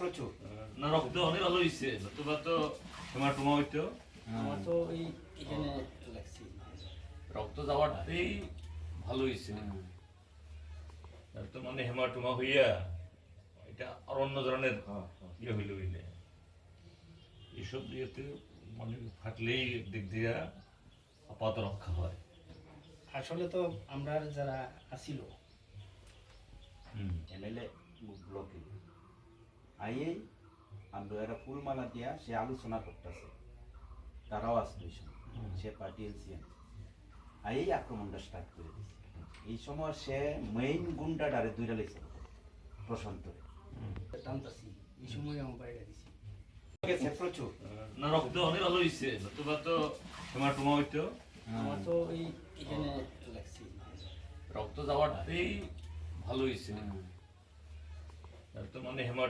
প্রচুর না রক্ত অনেক ভালো হয়েছে, নতুবা তো হেমাটোমা হইতো। আমার তো এখানে লাগছে রক্ত যাওয়াতেই ভালো হয়েছে, তো মানে হেমাটোমা হইয়া এটা আর অন্য ধরনের ইয়ে হইলে এইসব ইয়েতে মানে ফাটলেই দিক দিয়া আপাত রক্ষা হয়। আসলে তো আমরা যারা আসিল এমএলএ ব্লকে আইয়ে আমরা এরা ফুলমালা দিয়া সে আলোচনা করতেছে, তারাও আসবে সে পার্টি এলসিএম আইয়েই আক্রমণটা স্টার্ট করে দিচ্ছে। এই সময় সে মেইন গুন্ডাটারে দুইটা লেগেছে প্রশান্তরে টানতাছি, এই সময় আমার বাইরে দিছি প্রচুর না রক্ত অনেক ভালো হয়েছে, নতুবা তো হেমাটোমা হইতো। আমার তো এখানে লাগছে রক্ত যাওয়াতেই ভালো হয়েছে, তো মানে হেমাটোমা